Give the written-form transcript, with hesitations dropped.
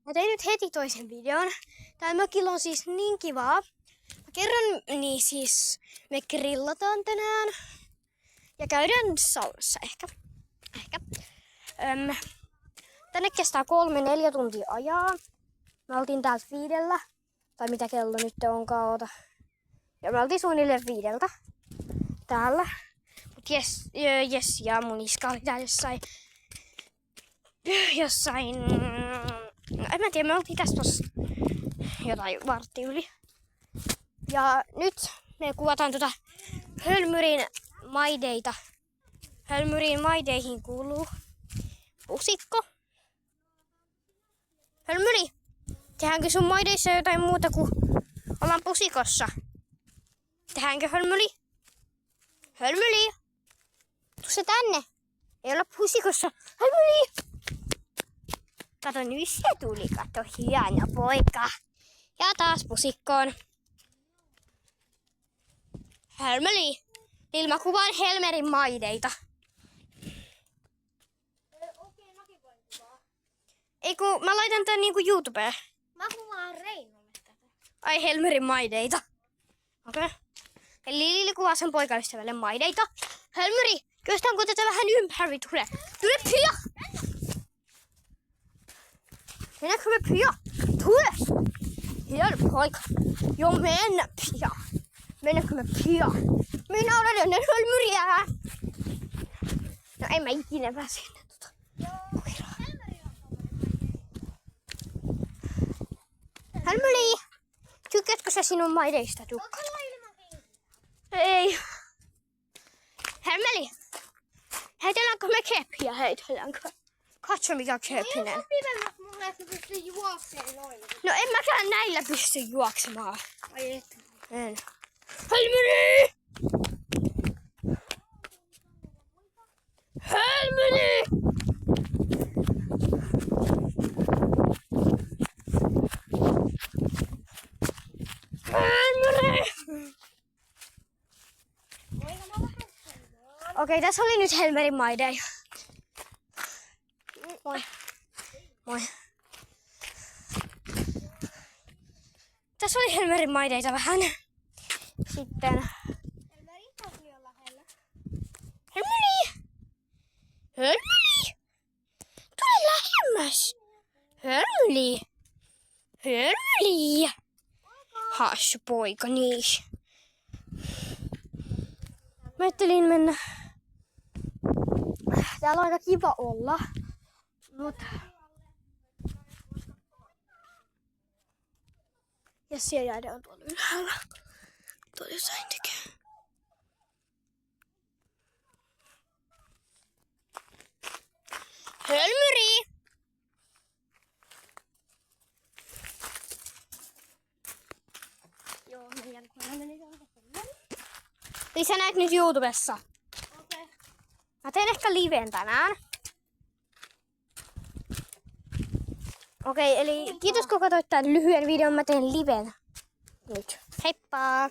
Mä tein nyt heti toisen videon. Tää mökillä on siis niin kivaa. Mä kerron, niin siis me grillataan tänään. Ja käydään saunassa ehkä. Tänne kestää 3-4 tuntia ajaa. Me oltiin täältä 5. Tai mitä kello nyt onkaan, oota. Ja me oltiin suunnilleen 5 täällä. Mut Jes ja mun iska oli täällä jossain... No, en mä tiedä, me oltiin tässä tossa jotain vartti yli. Ja nyt me kuvataan Hölmyrin maideita. Hölmyrin maideihin kuuluu pusikko. Hölmyri, tehdäänkö sun maideissa jotain muuta kuin ollaan pusikossa? Tehdäänkö Hölmyri? Hölmyri! Tuu se tänne! Ei olla pusikossa. Hölmyri! Kato, nyt se tuli. Kato, hieno poika. Ja taas pusikkoon. Hölmöli. Niin mä kuvaan Helmerin maideita. Ei kun mä laitan tän niinku YouTubeen. Mä kuvaan Reinolle tätä. Ai Helmerin maideita. Okei. Eli Lili kuvaa sen poikaystävälle maideita. Helmeri, kyöstäänkö tätä vähän ympäri? Tule pian! Mennäänkö me pian? Tule! Hieno poika. Joo, mennä pian. Mennäänkö me pian? Minä olen ennen Hölmyriä. No en mä ikinä pääse ennen koiraa. Hölmyri! Tykkäätkö sä sinun maideista, Tukka? Ei. Hölmöli! Heitelläänkö me keppiä? Heitelläänkö? Katso mikä keppinen. Ei ole pidemmät mulle, että pystyy juokseen noin. No en mäkään näillä pysty juoksemaan. Ai et. En. Hölmöli! Hölmöli! Hölmöli! Okei, tässä oli nyt Helmerin maidei. Moi. Moi. Tässä oli Helmerin maideita vähän. Sitten... Helmerin kasvi on lähellä. Helmeri! Helmeri! Tule lähemmäs! Helmeri! Helmeri! Hassu poika, niin. Mä ajattelin mennä. Täällä on aika kiva olla. Mut... Ja siellä jäädä on tuolla ylhäällä. Tuolla jossain tekee. Hölmyri! Joo, meidän koira meni tuolta. Eli sä näet nyt YouTubessa. Okei. Mä teen ehkä liveen tänään. Okei, eli kiitos kun katsoit tämän lyhyen videon. Mä teen liven nyt. Heippa!